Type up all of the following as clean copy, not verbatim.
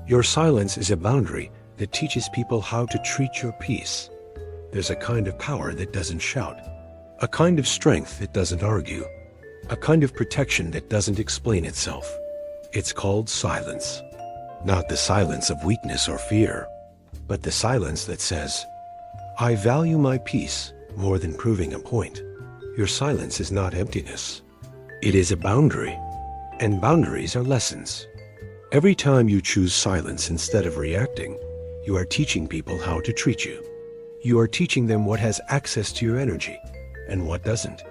Your silence is a boundary that teaches people how to treat your peace. There's a kind of power that doesn't shout, a kind of strength that doesn't argue, a kind of protection that doesn't explain itself. It's called silence. Not the silence of weakness or fear, but the silence that says, I value my peace more than proving a point. Your silence is not emptiness. It is a boundary, and boundaries are lessons. Every time you choose silence instead of reacting, you are teaching people how to treat you. You are teaching them what has access to your energy and what doesn't.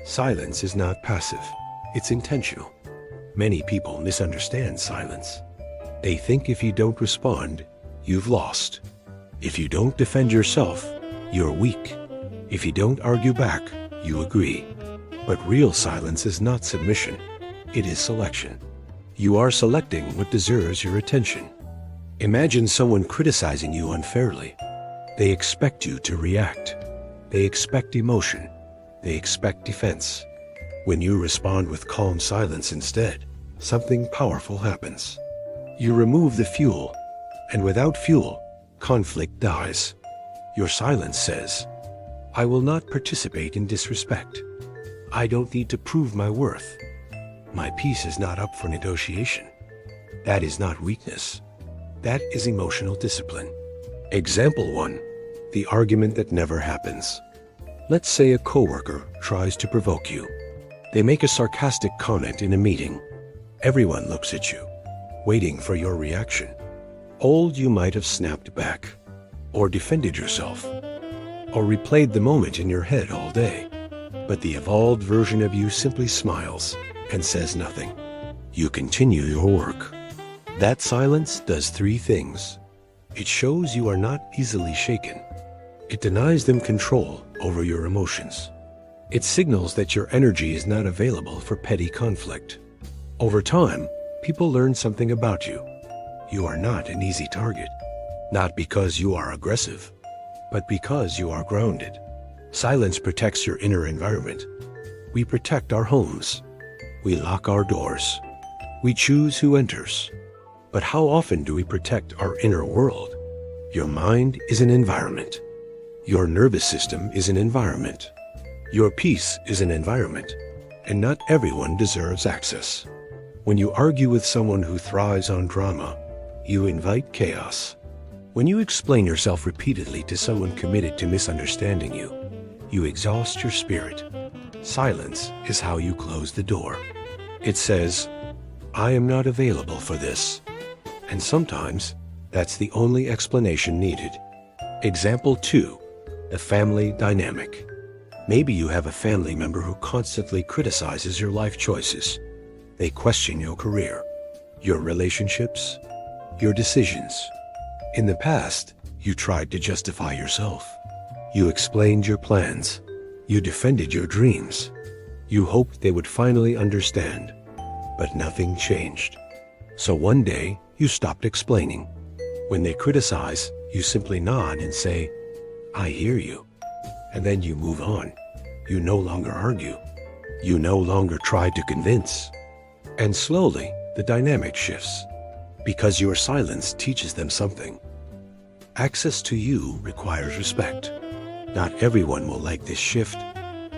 Silence is not passive, it's intentional. Many people misunderstand silence. They think if you don't respond, you've lost. If you don't defend yourself, you're weak. If you don't argue back, you agree. But real silence is not submission, it is selection. You are selecting what deserves your attention. Imagine someone criticizing you unfairly. They expect you to react. They expect emotion. They expect defense. When you respond with calm silence instead, something powerful happens. You remove the fuel, and without fuel, conflict dies. Your silence says, I will not participate in disrespect. I don't need to prove my worth. My peace is not up for negotiation. That is not weakness. That is emotional discipline. Example 1. The argument that never happens. Let's say a coworker tries to provoke you. They make a sarcastic comment in a meeting. Everyone looks at you, waiting for your reaction. You might have snapped back, or defended yourself, or replayed the moment in your head all day. But the evolved version of you simply smiles and says nothing. You continue your work. That silence does 3 things. It shows you are not easily shaken. It denies them control over your emotions. It signals that your energy is not available for petty conflict. Over time, people learn something about you. You are not an easy target, not because you are aggressive, but because you are grounded. Silence protects your inner environment. We protect our homes. We lock our doors. We choose who enters. But how often do we protect our inner world? Your mind is an environment. Your nervous system is an environment. Your peace is an environment. And not everyone deserves access. When you argue with someone who thrives on drama, you invite chaos. When you explain yourself repeatedly to someone committed to misunderstanding you, you exhaust your spirit. Silence is how you close the door. It says, I am not available for this. And sometimes, that's the only explanation needed. Example 2. The family dynamic. Maybe you have a family member who constantly criticizes your life choices. They question your career, your relationships, your decisions. In the past, you tried to justify yourself. You explained your plans. You defended your dreams. You hoped they would finally understand. But nothing changed. So one day, you stopped explaining. When they criticize, you simply nod and say, I hear you. And then you move on. You no longer argue. You no longer try to convince. And slowly, the dynamic shifts. Because your silence teaches them something. Access to you requires respect. Not everyone will like this shift,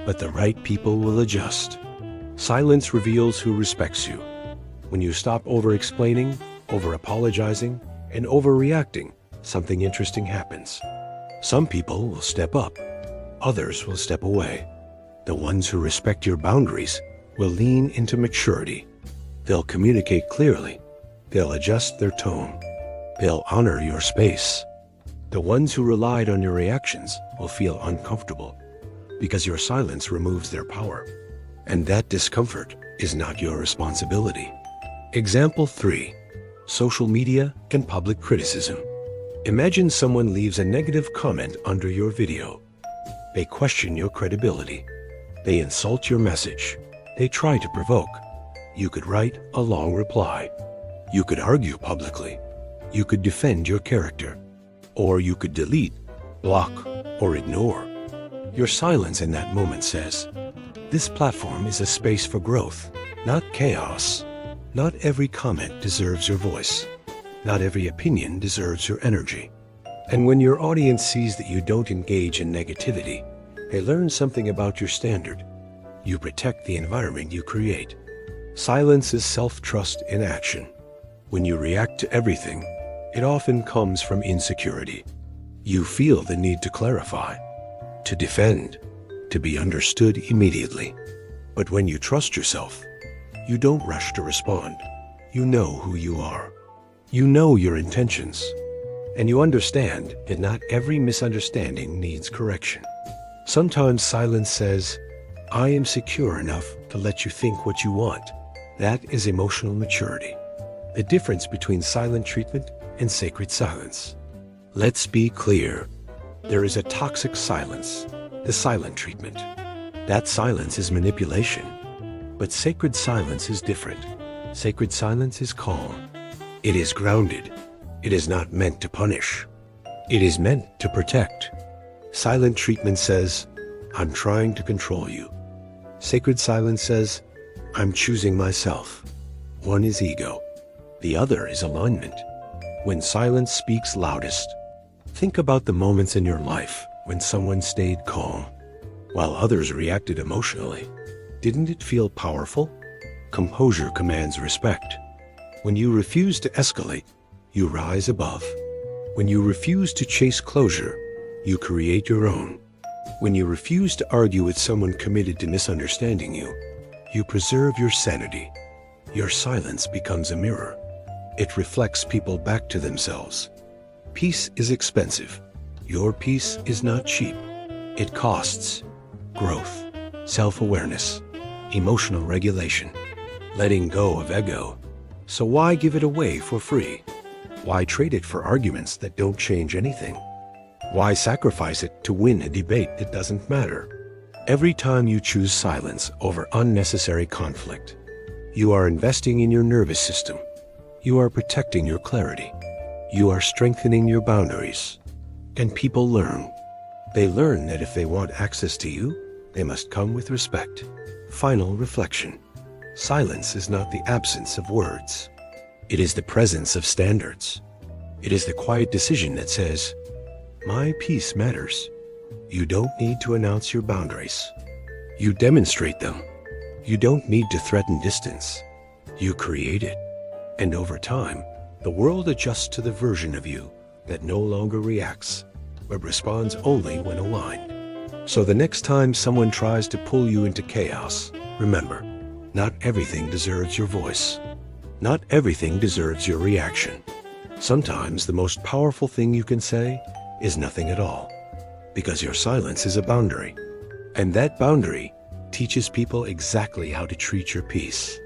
but the right people will adjust. Silence reveals who respects you. When you stop over-explaining, over-apologizing, and overreacting, something interesting happens. Some people will step up. Others will step away. The ones who respect your boundaries will lean into maturity. They'll communicate clearly. They'll adjust their tone. They'll honor your space. The ones who relied on your reactions will feel uncomfortable because your silence removes their power. And that discomfort is not your responsibility. Example 3. Social media and public criticism. Imagine someone leaves a negative comment under your video. They question your credibility. They insult your message. They try to provoke. You could write a long reply. You could argue publicly. You could defend your character. Or you could delete, block, or ignore. Your silence in that moment says, this platform is a space for growth, not chaos. Not every comment deserves your voice. Not every opinion deserves your energy. And when your audience sees that you don't engage in negativity, they learn something about your standard. You protect the environment you create. Silence is self-trust in action. When you react to everything, it often comes from insecurity. You feel the need to clarify, to defend, to be understood immediately. But when you trust yourself, you don't rush to respond. You know who you are. You know your intentions. And you understand that not every misunderstanding needs correction. Sometimes silence says, I am secure enough to let you think what you want. That is emotional maturity. The difference between silent treatment and sacred silence. Let's be clear. There is a toxic silence, the silent treatment. That silence is manipulation. But sacred silence is different. Sacred silence is calm. It is grounded. It is not meant to punish. It is meant to protect. Silent treatment says, I'm trying to control you. Sacred silence says, I'm choosing myself. One is ego. The other is alignment. When silence speaks loudest, think about the moments in your life when someone stayed calm, while others reacted emotionally. Didn't it feel powerful? Composure commands respect. When you refuse to escalate, you rise above. When you refuse to chase closure, you create your own. When you refuse to argue with someone committed to misunderstanding you, you preserve your sanity. Your silence becomes a mirror. It reflects people back to themselves. Peace is expensive. Your peace is not cheap. It costs growth, self-awareness, emotional regulation, letting go of ego. So why give it away for free? Why trade it for arguments that don't change anything? Why sacrifice it to win a debate that doesn't matter? Every time you choose silence over unnecessary conflict, you are investing in your nervous system. You are protecting your clarity. You are strengthening your boundaries. And people learn. They learn that if they want access to you, they must come with respect. Final reflection. Silence is not the absence of words. It is the presence of standards. It is the quiet decision that says, my peace matters. You don't need to announce your boundaries. You demonstrate them. You don't need to threaten distance. You create it. And over time, the world adjusts to the version of you that no longer reacts, but responds only when aligned. So the next time someone tries to pull you into chaos, remember, not everything deserves your voice. Not everything deserves your reaction. Sometimes the most powerful thing you can say is nothing at all, because your silence is a boundary. And that boundary teaches people exactly how to treat your peace.